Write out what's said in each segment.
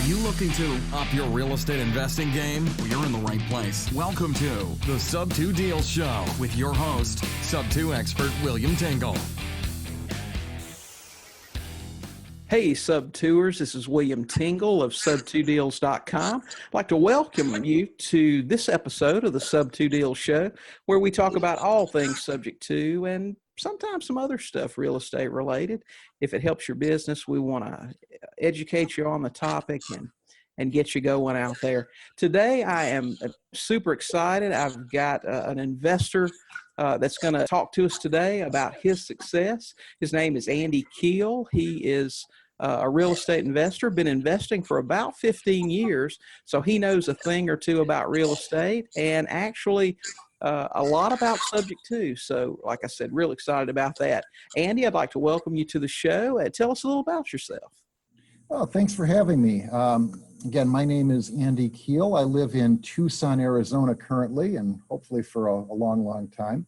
you looking to up your real estate investing game? Well, you're in the right place. Welcome to the Sub 2 Deals Show with your host, Sub 2 expert William Tingle. Hey, Sub-Tours, this is William Tingle of Sub2Deals.com. I'd like to welcome you to this episode of the Sub2 Deals Show, where we talk about all things subject to and sometimes some other stuff real estate related. If it helps your business, we want to educate you on the topic and get you going out there. Today, I am super excited. I've got an investor that's going to talk to us today about his success. His name is Andy Kiel. He is a real estate investor, been investing for about 15 years, so he knows a thing or two about real estate and actually a lot about subject to. So, like I said, real excited about that. Andy, I'd like to welcome you to the show. Tell us a little about yourself. Well, thanks for having me. Again, my name is Andy Kiel. I live in Tucson, Arizona currently, and hopefully for a long, long time.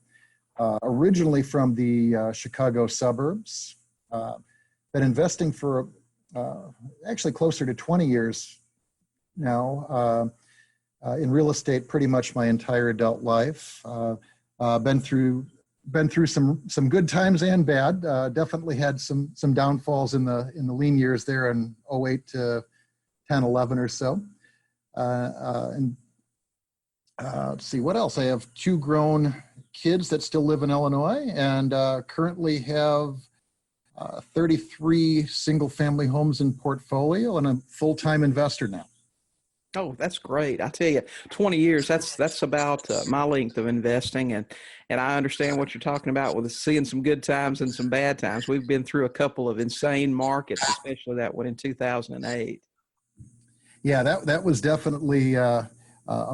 Originally from the Chicago suburbs. Been investing for actually closer to 20 years now in real estate pretty much my entire adult life. Been through some good times and bad. Definitely had some downfalls in the lean years there in 08 to 10, 11 or so. Let's see, what else? I have 2 grown kids that still live in Illinois and currently have 33 single-family homes in portfolio and a full-time investor now. Oh, that's great. I tell you, 20 years, that's about my length of investing. And I understand what you're talking about with seeing some good times and some bad times. We've been through a couple of insane markets, especially that one in 2008. Yeah, that was definitely a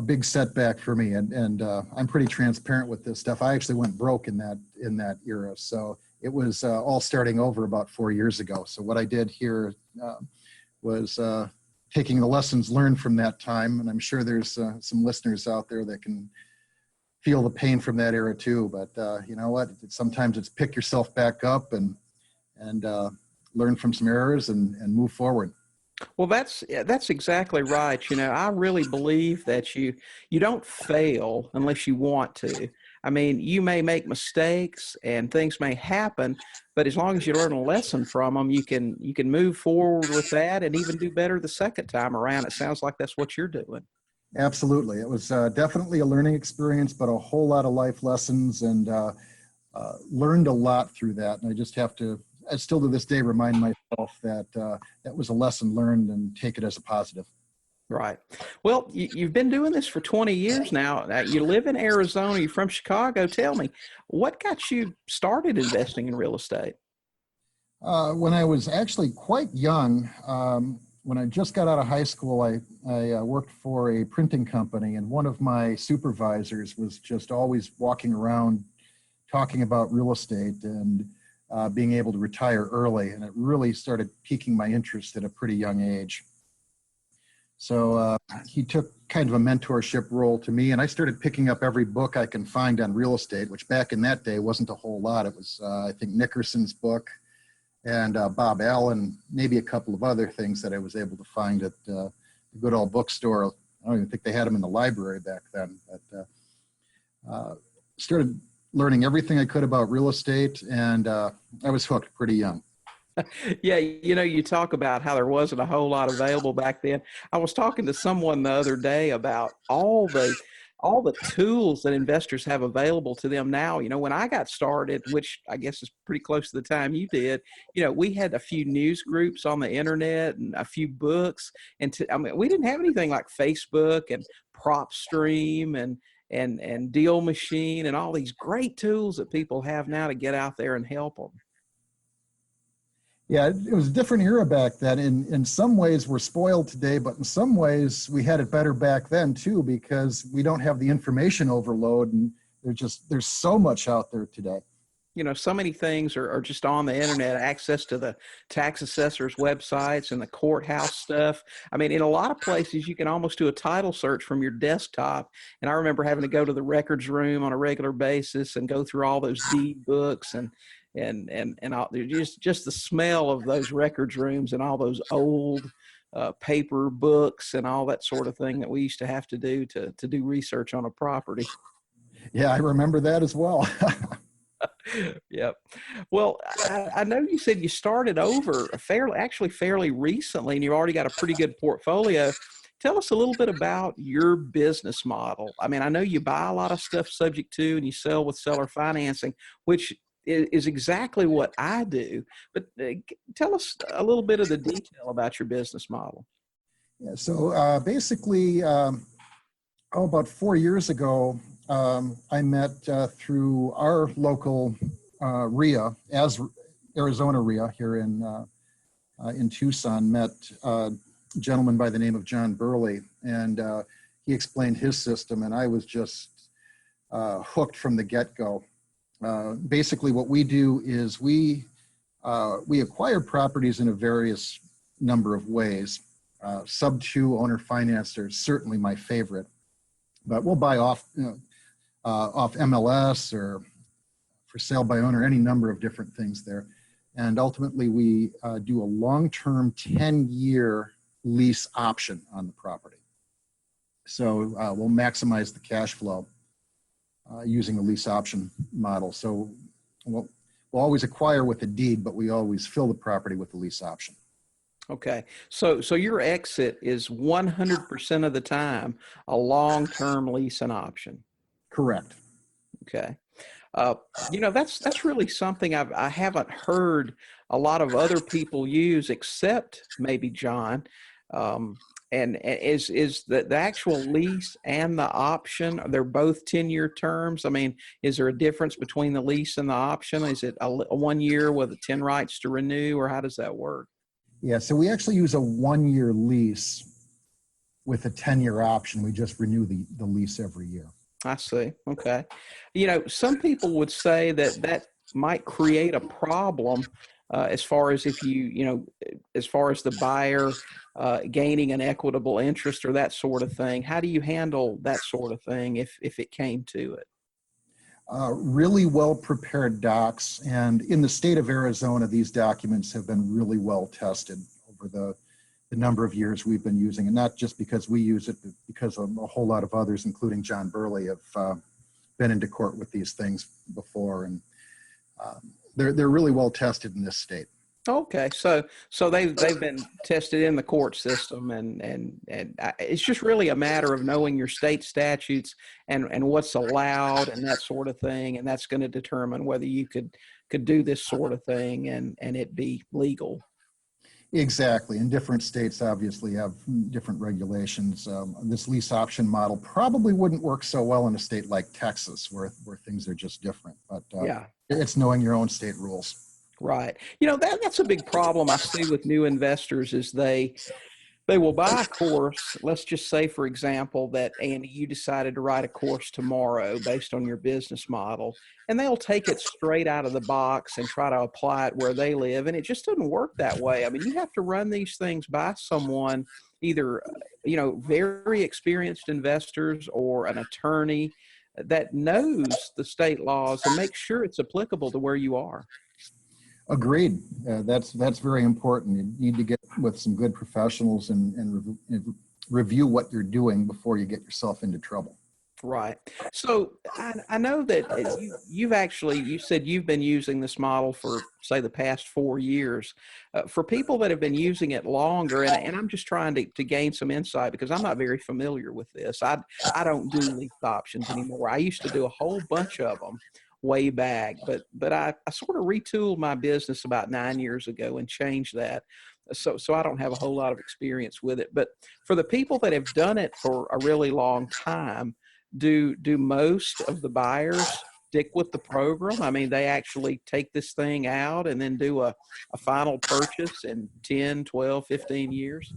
big setback for me. And I'm pretty transparent with this stuff. I actually went broke in that era. So it was all starting over about 4 years ago. So what I did here was taking the lessons learned from that time, and I'm sure there's some listeners out there that can feel the pain from that era too. But you know what? Sometimes it's pick yourself back up and learn from some errors and move forward. Well, that's exactly right. You know, I really believe that you don't fail unless you want to. I mean, you may make mistakes and things may happen, but as long as you learn a lesson from them, you can move forward with that and even do better the second time around. It sounds like that's what you're doing. Absolutely. It was definitely a learning experience, but a whole lot of life lessons, and learned a lot through that. And I still to this day remind myself that that was a lesson learned and take it as a positive. Right. Well, you've been doing this for 20 years now. You live in Arizona. You're from Chicago. Tell me, what got you started investing in real estate? When I was actually quite young, when I just got out of high school, I worked for a printing company, and one of my supervisors was just always walking around talking about real estate and being able to retire early. And it really started piquing my interest at a pretty young age. So he took kind of a mentorship role to me, and I started picking up every book I can find on real estate, which back in that day wasn't a whole lot. It was, I think, Nickerson's book and Bob Allen, maybe a couple of other things that I was able to find at the good old bookstore. I don't even think they had them in the library back then. But started learning everything I could about real estate, and I was hooked pretty young. Yeah, you know, you talk about how there wasn't a whole lot available back then. I was talking to someone the other day about all the tools that investors have available to them now. You know, when I got started, which I guess is pretty close to the time you did, you know, we had a few news groups on the internet and a few books. And I mean, we didn't have anything like Facebook and PropStream and Deal Machine and all these great tools that people have now to get out there and help them. Yeah, it was a different era back then. In some ways, we're spoiled today, but in some ways, we had it better back then too, because we don't have the information overload, and there's so much out there today. You know, so many things are just on the internet, access to the tax assessor's websites and the courthouse stuff. I mean, in a lot of places, you can almost do a title search from your desktop. And I remember having to go to the records room on a regular basis and go through all those deed books and all, just the smell of those records rooms and all those old paper books and all that sort of thing that we used to have to do to do research on a property. Yeah, I remember that as well. Yep. Well, I know you said you started over fairly recently, and you already got a pretty good portfolio. Tell us a little bit about your business model. I mean, I know you buy a lot of stuff subject to, and you sell with seller financing, which is exactly what I do. But tell us a little bit of the detail about your business model. Yeah, so basically, about 4 years ago, I met through our local RIA, as Arizona RIA here in Tucson, met a gentleman by the name of John Burley, and he explained his system, and I was just hooked from the get-go. Basically, what we do is we acquire properties in a various number of ways. Sub-2 owner finance are certainly my favorite, but we'll buy off MLS or for sale by owner, any number of different things there. And ultimately, we do a long-term 10-year lease option on the property. So we'll maximize the cash flow using a lease option model. So we'll always acquire with a deed, but we always fill the property with a lease option. Okay. So your exit is 100% of the time a long-term lease and option. Correct. Okay. That's really something I haven't heard a lot of other people use, except maybe John. And is the actual lease and the option, they're both 10-year terms? I mean, is there a difference between the lease and the option? Is it a 1 year with 10 rights to renew, or how does that work? Yeah, so we actually use a 1-year lease with a 10-year option. We just renew the lease every year. I see. Okay. Some people would say that might create a problem as far as as far as the buyer gaining an equitable interest or that sort of thing. How do you handle that sort of thing if it came to it? Really well prepared docs, and in the state of Arizona, these documents have been really well tested over the number of years we've been using, and not just because we use it, but because a whole lot of others, including John Burley, have been into court with these things before, and they're really well tested in this state. Okay, so they've been tested in the court system, and it's just really a matter of knowing your state statutes and what's allowed and that sort of thing, and that's going to determine whether you could do this sort of thing and it be legal. Exactly, and different states obviously have different regulations. This lease option model probably wouldn't work so well in a state like Texas, where things are just different. But yeah, it's knowing your own state rules. Right. That's a big problem I see with new investors is they will buy a course. Let's just say, for example, that, Andy, you decided to write a course tomorrow based on your business model, and they'll take it straight out of the box and try to apply it where they live. And it just doesn't work that way. I mean, you have to run these things by someone, either, very experienced investors or an attorney that knows the state laws and make sure it's applicable to where you are. Agreed. That's very important. You need to get with some good professionals and review what you're doing before you get yourself into trouble. Right. So I know that you said you've been using this model for, say, the past 4 years. For people that have been using it longer, and I'm just trying to gain some insight because I'm not very familiar with this. I don't do lease options anymore. I used to do a whole bunch of them way back, but I sort of retooled my business about 9 years ago and changed that. So I don't have a whole lot of experience with it. But for the people that have done it for a really long time, do most of the buyers stick with the program? I mean, they actually take this thing out and then do a final purchase in 10, 12, 15 years?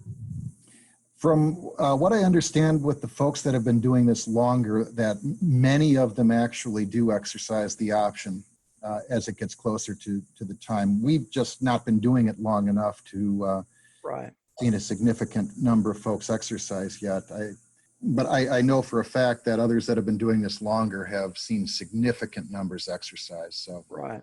From what I understand with the folks that have been doing this longer, that many of them actually do exercise the option as it gets closer to the time. We've just not been doing it long enough to seen a significant number of folks exercise yet. But I know for a fact that others that have been doing this longer have seen significant numbers exercise. So right.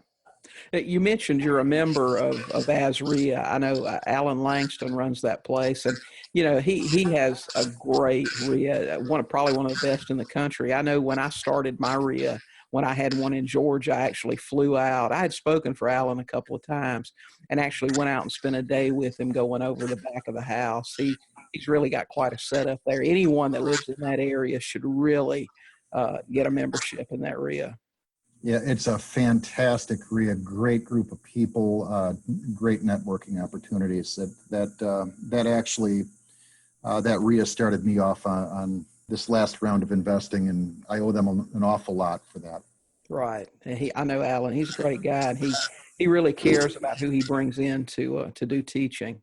You mentioned you're a member of AZRIA. I know Alan Langston runs that place, and he has a great RIA, probably one of the best in the country. I know when I started my RIA, when I had one in Georgia, I actually flew out. I had spoken for Alan a couple of times, and actually went out and spent a day with him going over the back of the house. He's really got quite a setup there. Anyone that lives in that area should really get a membership in that RIA. Yeah, it's a fantastic RIA, great group of people, great networking opportunities. That actually that RIA started me off on this last round of investing, and I owe them an awful lot for that. Right. And I know Alan. He's a great guy, and he really cares about who he brings in to do teaching.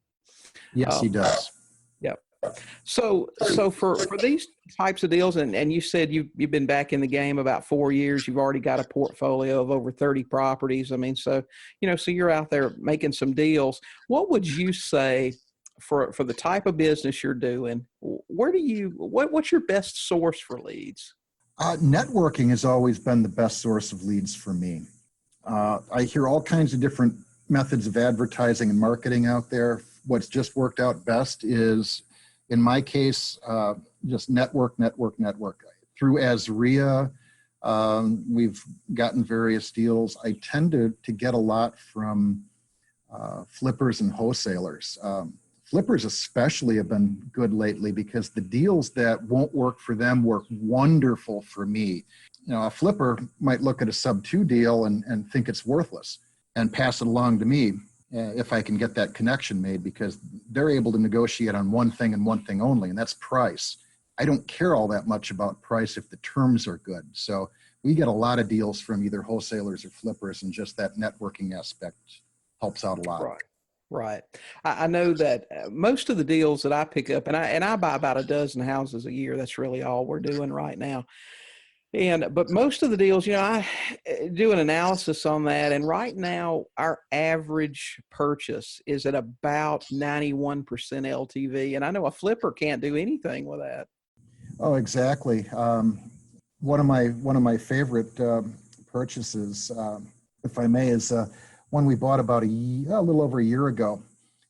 Yes, he does. Yep. So for these types of deals, and you said you've been back in the game about 4 years. You've already got a portfolio of over 30 properties. I mean, so you're out there making some deals. What would you say for the type of business you're doing? What's your best source for leads? Networking has always been the best source of leads for me. I hear all kinds of different methods of advertising and marketing out there. What's just worked out best is, in my case, just network. Through AZRIA, we've gotten various deals. I tend to get a lot from flippers and wholesalers. Flippers especially have been good lately because the deals that won't work for them work wonderful for me. A flipper might look at a sub-2 deal and think it's worthless and pass it along to me if I can get that connection made, because they're able to negotiate on one thing and one thing only, and that's price. I don't care all that much about price if the terms are good. So we get a lot of deals from either wholesalers or flippers, and just that networking aspect helps out a lot. Right. I know that most of the deals that I pick up, and I buy about a dozen houses a year. That's really all we're doing right now. But most of the deals, I do an analysis on that. And right now, our average purchase is at about 91% LTV. And I know a flipper can't do anything with that. Oh, exactly. One of my favorite purchases, if I may, is one we bought about a little over a year ago.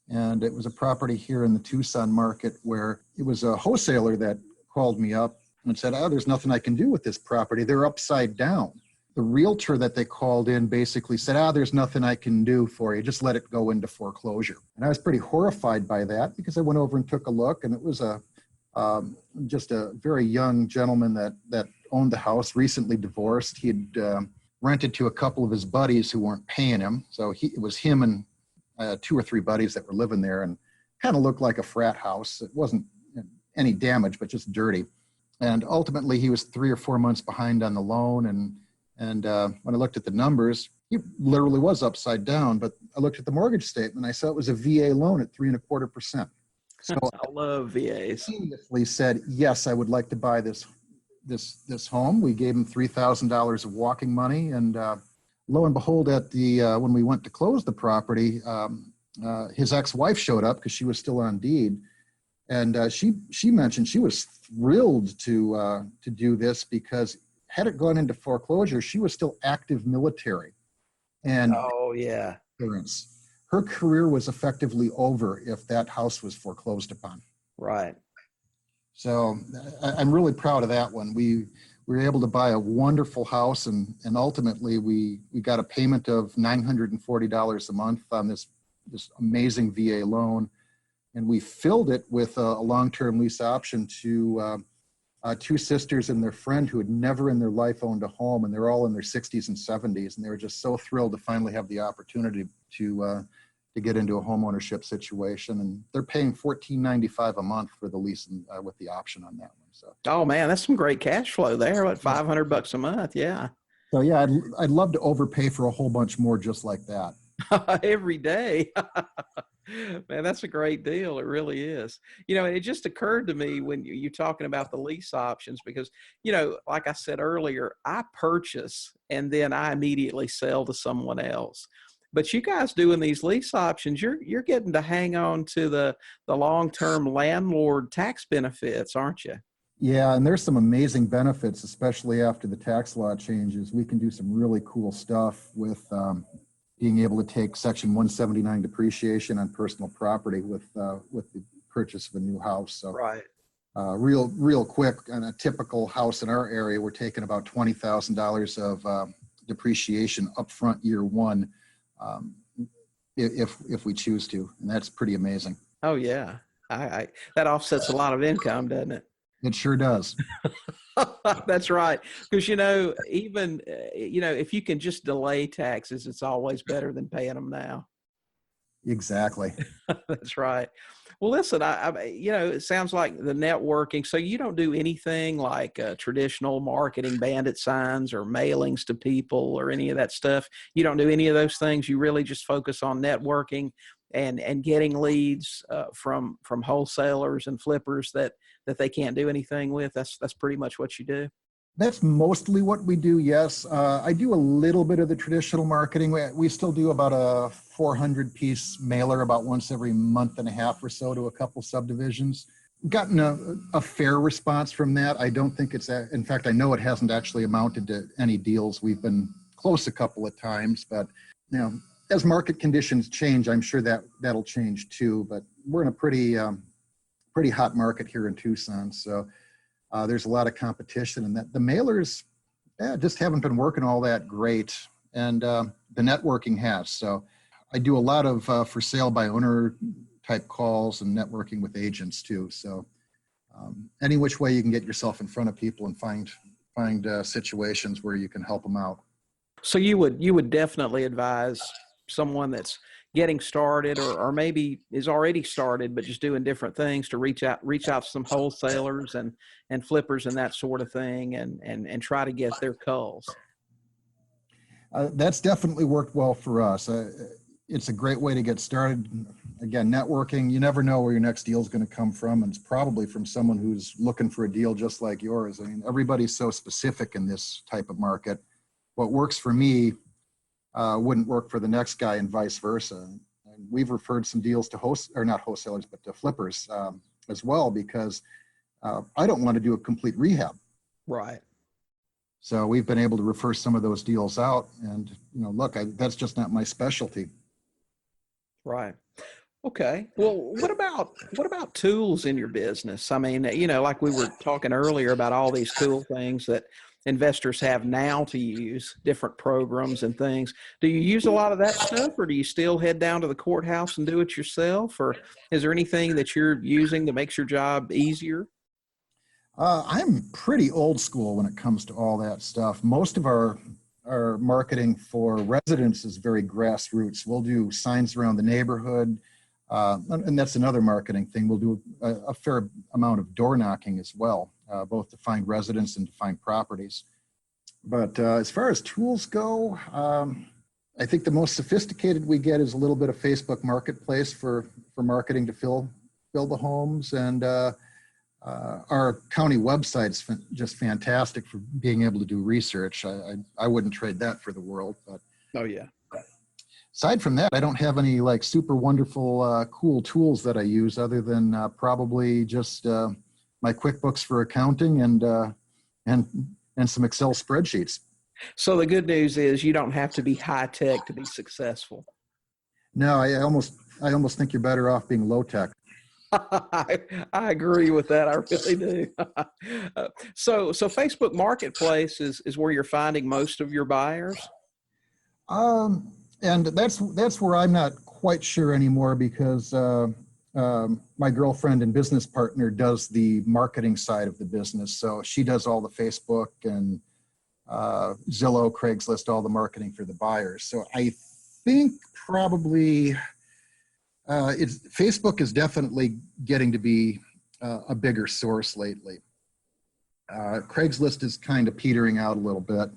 And it was a property here in the Tucson market where it was a wholesaler that called me up and said, there's nothing I can do with this property. They're upside down. The realtor that they called in basically said, there's nothing I can do for you. Just let it go into foreclosure. And I was pretty horrified by that, because I went over and took a look, and it was just a very young gentleman that owned the house, recently divorced. He had rented to a couple of his buddies who weren't paying him. So it was him and 2 or 3 buddies that were living there, and kind of looked like a frat house. It wasn't any damage, but just dirty. And ultimately, he was 3 or 4 months behind on the loan. And when I looked at the numbers, he literally was upside down. But I looked at the mortgage statement. I saw it was a VA loan at 3.25%. So I love VAs. He said, yes, I would like to buy this home. We gave him $3,000 of walking money. And lo and behold, when we went to close the property, his ex-wife showed up because she was still on deed. And she mentioned she was thrilled to do this, because had it gone into foreclosure, she was still active military. And her career was effectively over if that house was foreclosed upon. Right. So I'm really proud of that one. We were able to buy a wonderful house, and ultimately we got a payment of $940 a month on this amazing VA loan. And we filled it with a long-term lease option to 2 sisters and their friend who had never in their life owned a home, and they're all in their 60s and 70s, and they were just so thrilled to finally have the opportunity to get into a home ownership situation. And they're paying $14.95 a month for the lease, and with the option on that one. So, oh man, that's some great cash flow there. About $500 a month, yeah. So yeah, I'd love to overpay for a whole bunch more just like that. Every day. Man, that's a great deal. It really is. It just occurred to me when you're talking about the lease options, because, like I said earlier, I purchase and then I immediately sell to someone else. But you guys doing these lease options, you're getting to hang on to the long-term landlord tax benefits, aren't you? Yeah, and there's some amazing benefits, especially after the tax law changes. We can do some really cool stuff with being able to take Section 179 depreciation on personal property with the purchase of a new house. So Right. real quick, on a typical house in our area, we're taking about $20,000 of depreciation upfront year one, if we choose to, and that's pretty amazing. Oh yeah. I that offsets a lot of income, doesn't it? It sure does. That's right. Because, even, if you can just delay taxes, it's always better than paying them now. Exactly. That's right. Well, listen, it sounds like the networking. So you don't do anything like traditional marketing bandit signs or mailings to people or any of that stuff. You don't do any of those things. You really just focus on networking and getting leads from wholesalers and flippers that they can't do anything with. That's pretty much what you do. That's mostly what we do, yes. I do a little bit of the traditional marketing. We still do about a 400-piece mailer about once every month and a half or so to a couple subdivisions. Gotten a fair response from that. I don't think in fact, I know it hasn't actually amounted to any deals. We've been close a couple of times, but as market conditions change, I'm sure that'll change too. But we're in a pretty hot market here in Tucson, so there's a lot of competition, and that the mailers just haven't been working all that great, and the networking has. So I do a lot of for sale by owner type calls and networking with agents too. So any which way you can get yourself in front of people and find situations where you can help them out. So you would definitely advise someone that's getting started or maybe is already started but just doing different things to reach out to some wholesalers and flippers and that sort of thing and try to get their calls. That's definitely worked well for us. It's a great way to get started. Again, networking, you never know where your next deal is going to come from, and it's probably from someone who's looking for a deal just like yours. I mean, everybody's so specific in this type of market. What works for me wouldn't work for the next guy, and vice versa. And we've referred some deals to not wholesalers, but to flippers as well, because I don't want to do a complete rehab. Right. So we've been able to refer some of those deals out, and look, that's just not my specialty. Right. Okay. Well, what about tools in your business? I mean, like we were talking earlier about all these cool things that investors have now to use, different programs and things. Do you use a lot of that stuff, or do you still head down to the courthouse and do it yourself? Or is there anything that you're using that makes your job easier? I'm pretty old school when it comes to all that stuff. Most of our marketing for residents is very grassroots. We'll do signs around the neighborhood, and that's another marketing thing. We'll do a fair amount of door knocking as well, both to find residents and to find properties. But as far as tools go, I think the most sophisticated we get is a little bit of Facebook Marketplace for marketing to fill the homes, and our county website's just fantastic for being able to do research. I wouldn't trade that for the world. But Oh yeah. aside from that, I don't have any like super wonderful, cool tools that I use other than probably just my QuickBooks for accounting and some Excel spreadsheets. So the good news is you don't have to be high tech to be successful. No, I almost think you're better off being low tech. I agree with that. I really do. So Facebook Marketplace is where you're finding most of your buyers. And that's where I'm not quite sure anymore, because my girlfriend and business partner does the marketing side of the business. So she does all the Facebook and Zillow, Craigslist, all the marketing for the buyers. So I think probably Facebook is definitely getting to be a bigger source lately. Craigslist is kind of petering out a little bit,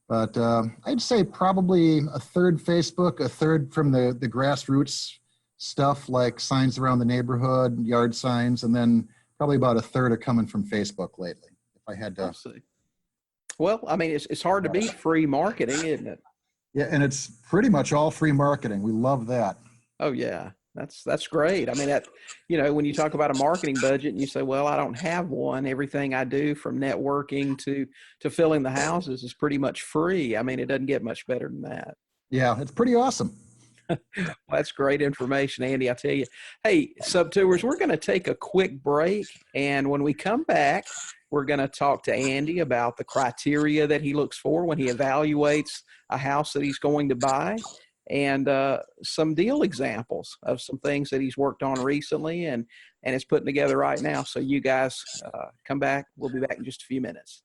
but I'd say probably a third Facebook, a third from the grassroots stuff like signs around the neighborhood, yard signs, and then probably about a third are coming from Facebook lately. If I had to. Well, I mean, it's hard to beat free marketing, isn't it? Yeah, and it's pretty much all free marketing. We love that. Oh yeah. That's great. I mean, when you talk about a marketing budget and you say, well, I don't have one, everything I do from networking to filling the houses is pretty much free. I mean, it doesn't get much better than that. Yeah, it's pretty awesome. Well, that's great information, Andy. I tell you. Hey, Subtours, we're going to take a quick break. And when we come back, we're going to talk to Andy about the criteria that he looks for when he evaluates a house that he's going to buy, and some deal examples of some things that he's worked on recently and is putting together right now. So you guys come back. We'll be back in just a few minutes.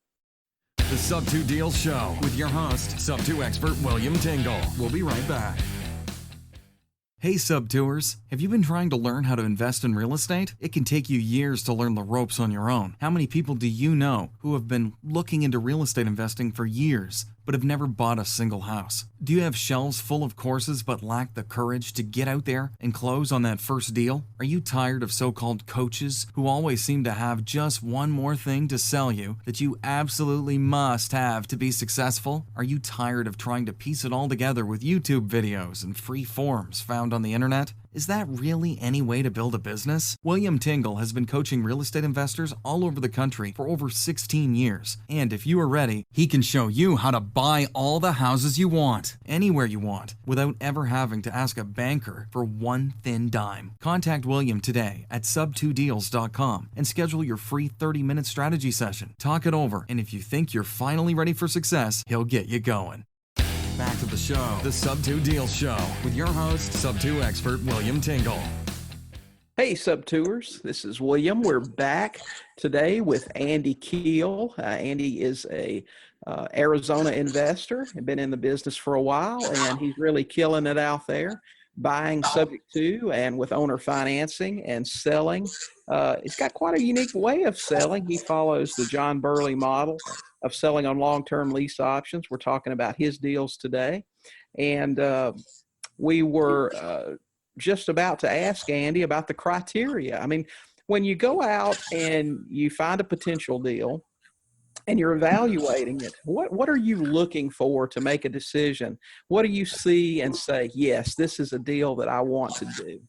The Sub 2 Deals Show with your host, Sub 2 expert William Tingle. We'll be right back. Hey Sub-Tours, have you been trying to learn how to invest in real estate? It can take you years to learn the ropes on your own. How many people do you know who have been looking into real estate investing for years, but have never bought a single house? Do you have shelves full of courses but lack the courage to get out there and close on that first deal? Are you tired of so-called coaches who always seem to have just one more thing to sell you that you absolutely must have to be successful? Are you tired of trying to piece it all together with YouTube videos and free forms found on the internet? Is that really any way to build a business? William Tingle has been coaching real estate investors all over the country for over 16 years. And if you are ready, he can show you how to buy all the houses you want, anywhere you want, without ever having to ask a banker for one thin dime. Contact William today at sub2deals.com and schedule your free 30-minute strategy session. Talk it over, and if you think you're finally ready for success, he'll get you going. Back to the show, the Sub 2 Deals Show, with your host, Sub 2 expert William Tingle. Hey, Subtours, this is William. We're back today with Andy Kiel. Andy is a Arizona investor and been in the business for a while, and he's really killing it out there, buying subject to and with owner financing and selling. He's got quite a unique way of selling. He follows the John Burley model of selling on long-term lease options. We're talking about his deals today. And we were just about to ask Andy about the criteria. I mean, when you go out and you find a potential deal and you're evaluating it, what are you looking for to make a decision? What do you see and say, yes, this is a deal that I want to do?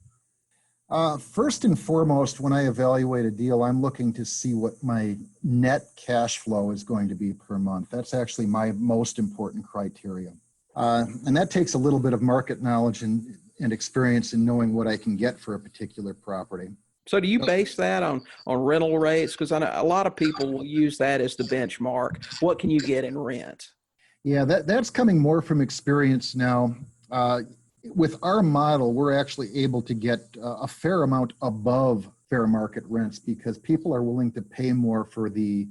First and foremost, when I evaluate a deal, I'm looking to see what my net cash flow is going to be per month. That's actually my most important criteria. And that takes a little bit of market knowledge and experience in knowing what I can get for a particular property. So do you base that on rental rates? Because I know a lot of people will use that as the benchmark. What can you get in rent? Yeah, that's coming more from experience now. With our model, we're actually able to get a fair amount above fair market rents because people are willing to pay more for the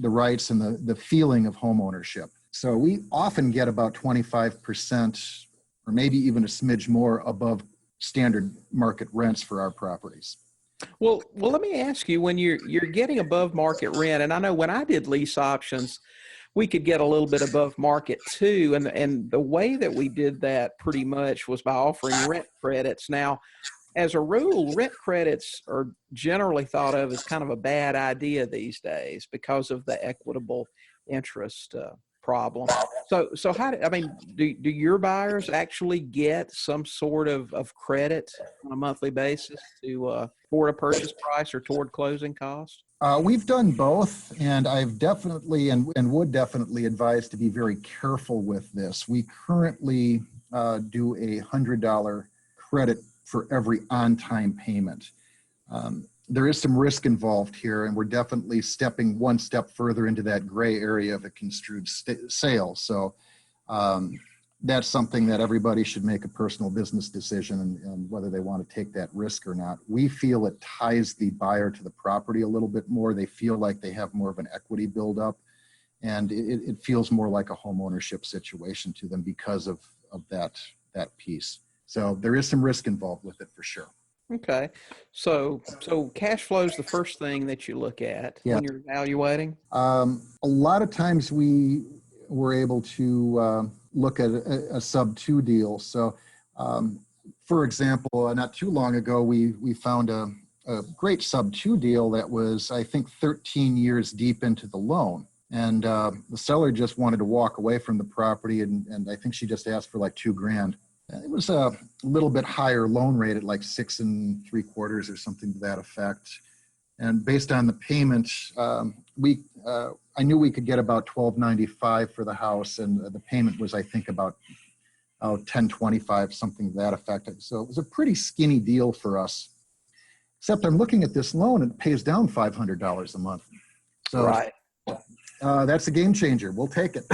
rights and the feeling of home ownership. So we often get about 25% or maybe even a smidge more above standard market rents for our properties. Well, let me ask you, when you're getting above market rent, and I know when I did lease options, we could get a little bit above market too. And the way that we did that pretty much was by offering rent credits. Now, as a rule, rent credits are generally thought of as kind of a bad idea these days because of the equitable interest problem. So how do your buyers actually get some sort of credit on a monthly basis to toward a purchase price or toward closing costs? We've done both, and I've definitely and would definitely advise to be very careful with this. We currently do a $100 credit for every on-time payment. There is some risk involved here, and we're definitely stepping one step further into that gray area of a construed sale. So that's something that everybody should make a personal business decision and whether they want to take that risk or not. We feel it ties the buyer to the property a little bit more. They feel like they have more of an equity buildup, and it feels more like a home ownership situation to them because of that piece. So there is some risk involved with it for sure. Okay. So cash flow is the first thing that you look at when you're evaluating? A lot of times we were able to look at a sub 2 deal. So for example, not too long ago, we found a great sub 2 deal that was, I think, 13 years deep into the loan. And the seller just wanted to walk away from the property, and I think she just asked for like $2,000. It was a little bit higher loan rate at like 6 3/4 or something to that effect. And based on the payments, I knew we could get about $1,295 for the house, and the payment was, I think, about $1,025, something to that effect. So it was a pretty skinny deal for us. Except I'm looking at this loan, and it pays down $500 a month. So Right. That's a game changer. We'll take it.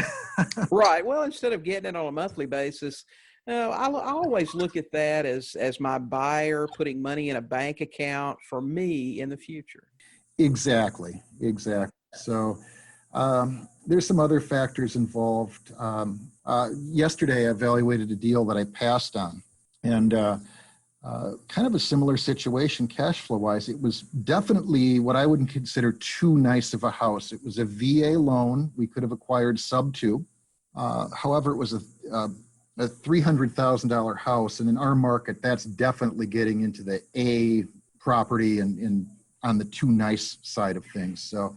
Right. Well, instead of getting it on a monthly basis, I always look at that as my buyer putting money in a bank account for me in the future. Exactly. So there's some other factors involved. Yesterday, I evaluated a deal that I passed on, and kind of a similar situation cash flow wise. It was definitely what I wouldn't consider too nice of a house. It was a VA loan. We could have acquired sub 2. However, it was a $300,000 house, and in our market, that's definitely getting into the A property and on the too nice side of things. So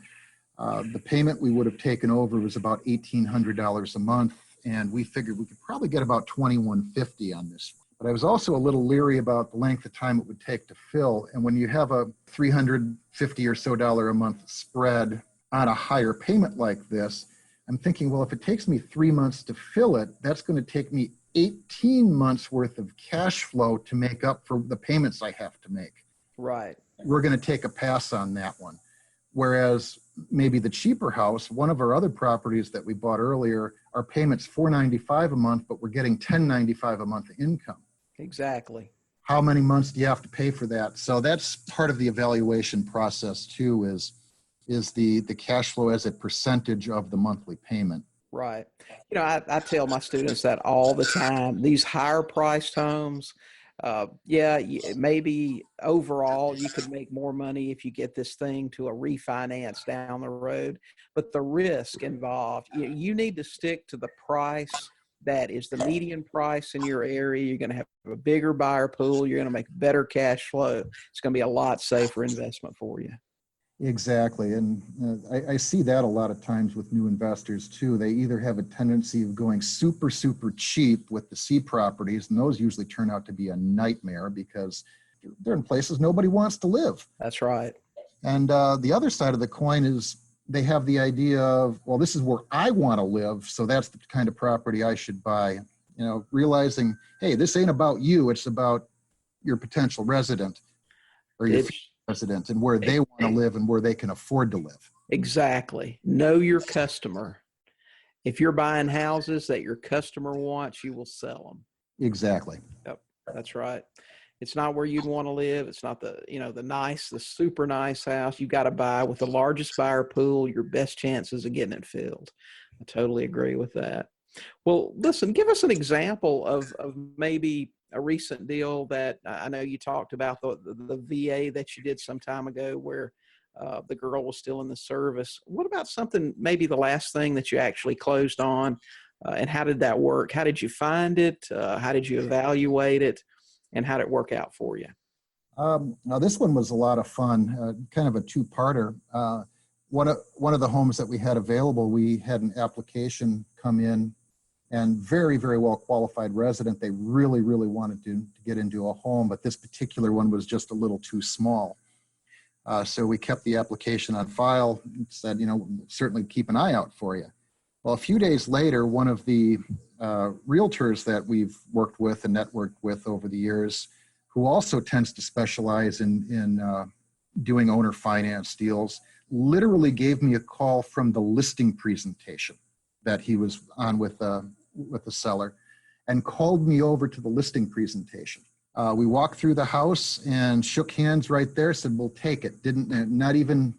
the payment we would have taken over was about $1,800 a month, and we figured we could probably get about $2,150 on this. But I was also a little leery about the length of time it would take to fill. And when you have a $350 or so a month spread on a higher payment like this, I'm thinking, well, if it takes me 3 months to fill it, that's going to take me 18 months worth of cash flow to make up for the payments I have to make. Right. We're going to take a pass on that one. Whereas maybe the cheaper house, one of our other properties that we bought earlier, our payment's $495 a month, but we're getting $1,095 a month income. Exactly. How many months do you have to pay for that? So that's part of the evaluation process too, is the cash flow as a percentage of the monthly payment. Right. I tell my students that all the time. These higher priced homes, maybe overall you could make more money if you get this thing to a refinance down the road, but the risk involved, you need to stick to the price that is the median price in your area. You're going to have a bigger buyer pool. You're going to make better cash flow. It's going to be a lot safer investment for you. Exactly. And I see that a lot of times with new investors too. They either have a tendency of going super, super cheap with the C properties, and those usually turn out to be a nightmare because they're in places nobody wants to live. That's right. And the other side of the coin is they have the idea of, well, this is where I want to live, so that's the kind of property I should buy. Realizing, hey, this ain't about you, it's about your potential resident or your resident and where they want to live and where they can afford to live. Exactly. Know your customer. If you're buying houses that your customer wants, you will sell them. Exactly. Yep, that's right. It's not where you'd want to live. It's not the super nice house. You got to buy with the largest buyer pool, your best chances of getting it filled. I totally agree with that. Well, listen, give us an example of maybe a recent deal that I know you talked about, the VA that you did some time ago where the girl was still in the service. What about something, maybe the last thing that you actually closed on, and how did that work? How did you find it? How did you evaluate it? And how did it work out for you? Now, this one was a lot of fun, kind of a two-parter. One of the homes that we had available, we had an application come in, and very, very well qualified resident. They really, really wanted to get into a home, but this particular one was just a little too small. So we kept the application on file and said, certainly keep an eye out for you. Well, a few days later, one of the realtors that we've worked with and networked with over the years, who also tends to specialize in doing owner finance deals, literally gave me a call from the listing presentation that he was on with the seller, and called me over to the listing presentation. We walked through the house and shook hands right there, said, we'll take it. Not even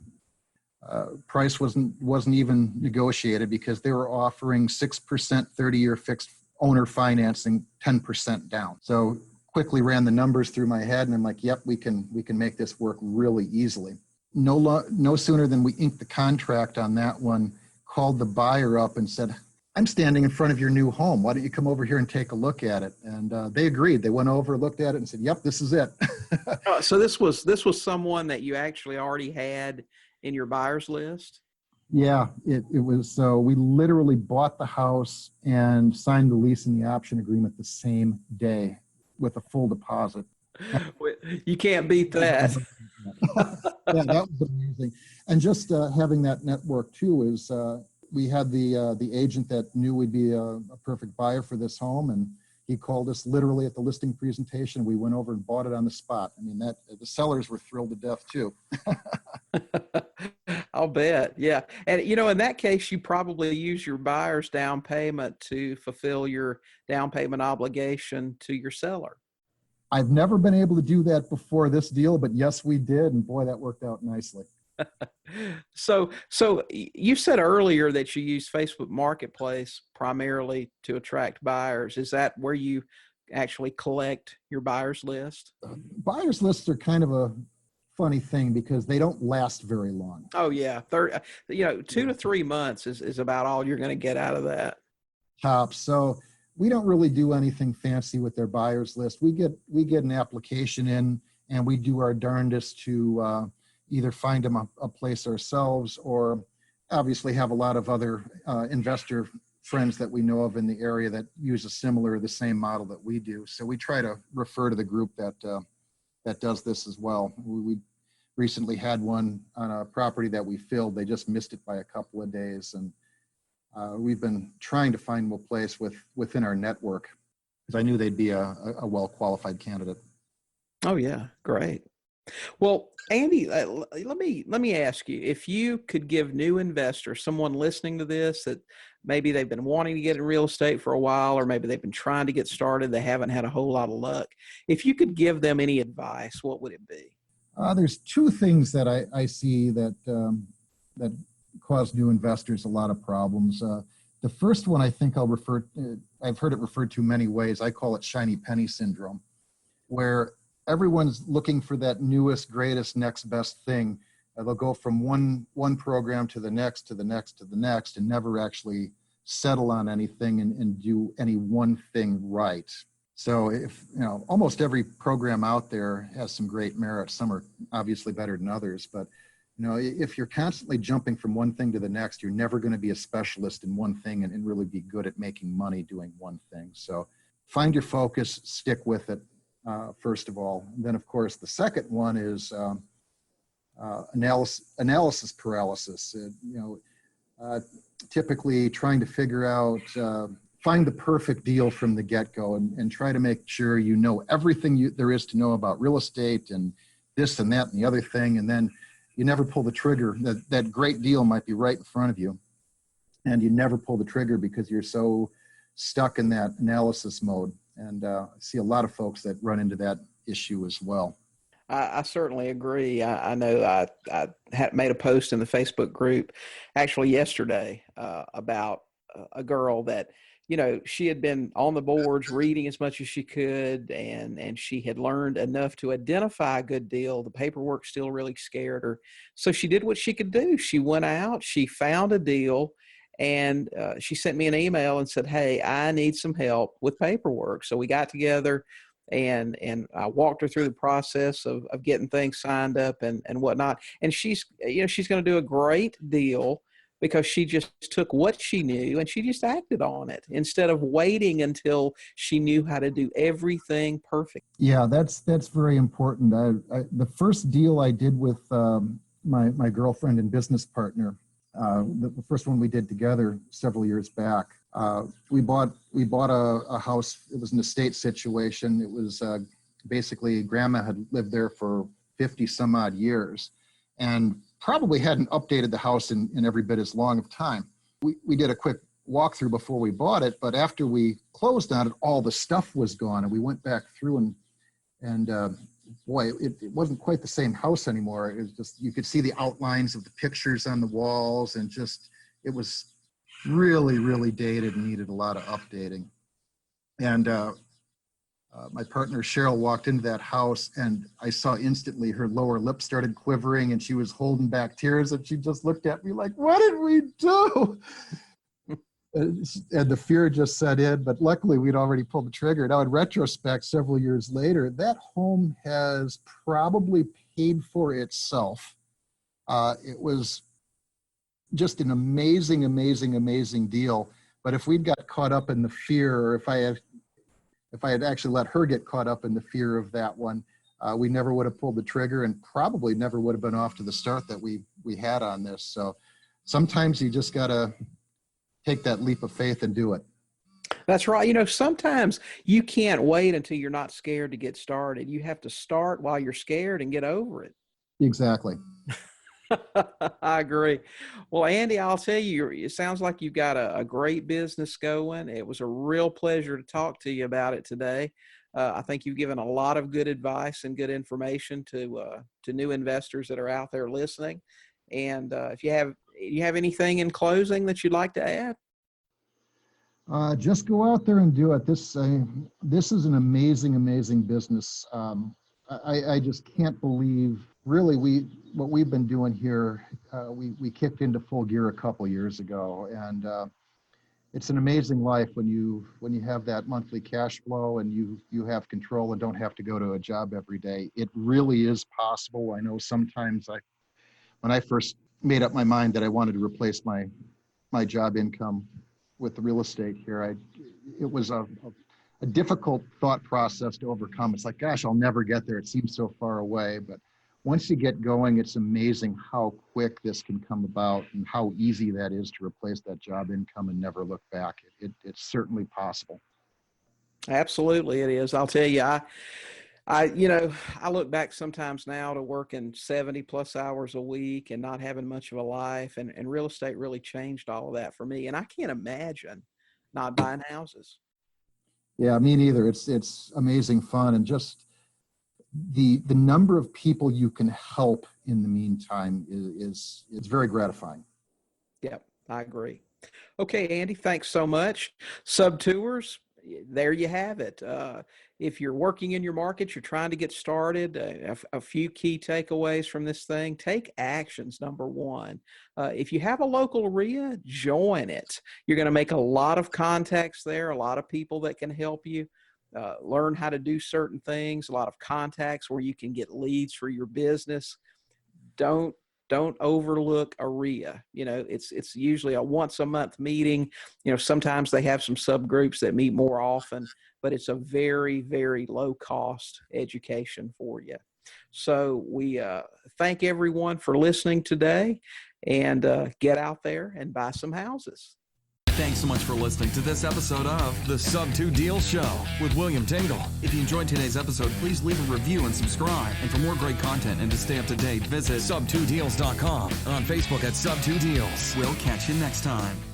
price wasn't even negotiated because they were offering 6% 30-year fixed owner financing, 10% down. So quickly ran the numbers through my head, and I'm like, yep, we can make this work really easily. No sooner than we inked the contract on that one, called the buyer up and said, I'm standing in front of your new home. Why don't you come over here and take a look at it? And they agreed. They went over, looked at it, and said, yep, this is it. So this was someone that you actually already had in your buyer's list? Yeah, it was. So we literally bought the house and signed the lease and the option agreement the same day with a full deposit. You can't beat that. Yeah, that was amazing. And just having that network too is we had the agent that knew we'd be a perfect buyer for this home, and he called us literally at the listing presentation. We went over and bought it on the spot. I mean, that the sellers were thrilled to death too. I'll bet. Yeah. And, you know, in that case, you probably use your buyer's down payment to fulfill your down payment obligation to your seller. I've never been able to do that before this deal, but yes, we did. And boy, that worked out nicely. So you said earlier that you use Facebook Marketplace primarily to attract buyers. Is that where you actually collect your buyers list? Buyers lists are kind of a funny thing because they don't last very long. Oh yeah. 2 to 3 months is about all you're going to get out of that. Tops. So we don't really do anything fancy with their buyers list. We get an application in, and we do our darndest to either find them a place ourselves, or obviously have a lot of other investor friends that we know of in the area that use the same model that we do. So we try to refer to the group that does this as well. We recently had one on a property that we filled. They just missed it by a couple of days, and we've been trying to find them a place within our network, because I knew they'd be a well-qualified candidate. Oh yeah, great. Well, Andy, let me ask you, if you could give new investors, someone listening to this, that maybe they've been wanting to get in real estate for a while, or maybe they've been trying to get started, they haven't had a whole lot of luck. If you could give them any advice, what would it be? There's two things that I see that cause new investors a lot of problems. The first one, I think I've heard it referred to many ways. I call it shiny penny syndrome, where everyone's looking for that newest, greatest, next best thing. They'll go from one program to the next, to the next, to the next, and never actually settle on anything and do any one thing right. So if, almost every program out there has some great merit. Some are obviously better than others, but if you're constantly jumping from one thing to the next, you're never going to be a specialist in one thing and really be good at making money doing one thing. So find your focus, stick with it. First of all. And then, of course, the second one is analysis paralysis. Typically trying to figure out, find the perfect deal from the get-go, and try to make sure you know everything there is to know about real estate and this and that and the other thing, and then you never pull the trigger. That great deal might be right in front of you, and you never pull the trigger because you're so stuck in that analysis mode. And I see a lot of folks that run into that issue as well. I certainly agree. I know I had made a post in the Facebook group actually yesterday about a girl that, she had been on the boards reading as much as she could, and she had learned enough to identify a good deal. The paperwork still really scared her. So she did what she could do. She went out, she found a deal, and she sent me an email and said, "Hey, I need some help with paperwork." So we got together, and I walked her through the process of getting things signed up and whatnot. And she's going to do a great deal because she just took what she knew and she just acted on it instead of waiting until she knew how to do everything perfect. Yeah, that's very important. The first deal I did with my girlfriend and business partner, the first one we did together several years back, we bought a house. It was an estate situation. It was basically grandma had lived there for 50 some odd years and probably hadn't updated the house in every bit as long of time. We did a quick walkthrough before we bought it, but after we closed on it, all the stuff was gone, and we went back through and boy, it wasn't quite the same house anymore. It was just, you could see the outlines of the pictures on the walls, and it was really, really dated and needed a lot of updating. And my partner Cheryl walked into that house, and I saw instantly her lower lip started quivering, and she was holding back tears, and she just looked at me like, "What did we do?" And the fear just set in, but luckily we'd already pulled the trigger. Now, in retrospect, several years later, that home has probably paid for itself. It was just an amazing, amazing, amazing deal. But if we'd got caught up in the fear, or if I had actually let her get caught up in the fear of that one, we never would have pulled the trigger and probably never would have been off to the start that we had on this. So sometimes you just got to take that leap of faith and do it. That's right. You know, sometimes you can't wait until you're not scared to get started. You have to start while you're scared and get over it. Exactly. I agree. Well, Andy, I'll tell you, it sounds like you've got a great business going. It was a real pleasure to talk to you about it today. I think you've given a lot of good advice and good information to new investors that are out there listening. And if you have anything in closing that you'd like to add? Just go out there and do it. This is an amazing, amazing business. I just can't believe, really, what we've been doing here. We kicked into full gear a couple years ago, and it's an amazing life when you have that monthly cash flow and you have control and don't have to go to a job every day. It really is possible. I know sometimes when I first made up my mind that I wanted to replace my job income with the real estate here, it was a difficult thought process to overcome. It's like, gosh, I'll never get there. It seems so far away. But once you get going, it's amazing how quick this can come about and how easy that is to replace that job income and never look back. It's certainly possible. Absolutely, it is. I'll tell you, I look back sometimes now to working 70 plus hours a week and not having much of a life, and real estate really changed all of that for me. And I can't imagine not buying houses. Yeah, me neither. It's amazing fun, and just the number of people you can help in the meantime is very gratifying. Yep, I agree. Okay, Andy, thanks so much. Subtours, there you have it. If you're working in your market, you're trying to get started, a few key takeaways from this thing. Take actions, number one. If you have a local AZRIA, join it. You're going to make a lot of contacts there, a lot of people that can help you learn how to do certain things, a lot of contacts where you can get leads for your business. Don't overlook AZRIA. You know, it's usually a once a month meeting. You know, sometimes they have some subgroups that meet more often, but it's a very, very low cost education for you. So we thank everyone for listening today, and get out there and buy some houses. Thanks so much for listening to this episode of the Sub2 Deals Show with William Tingle. If you enjoyed today's episode, please leave a review and subscribe. And for more great content and to stay up to date, visit sub2deals.com, on Facebook at Sub2 Deals. We'll catch you next time.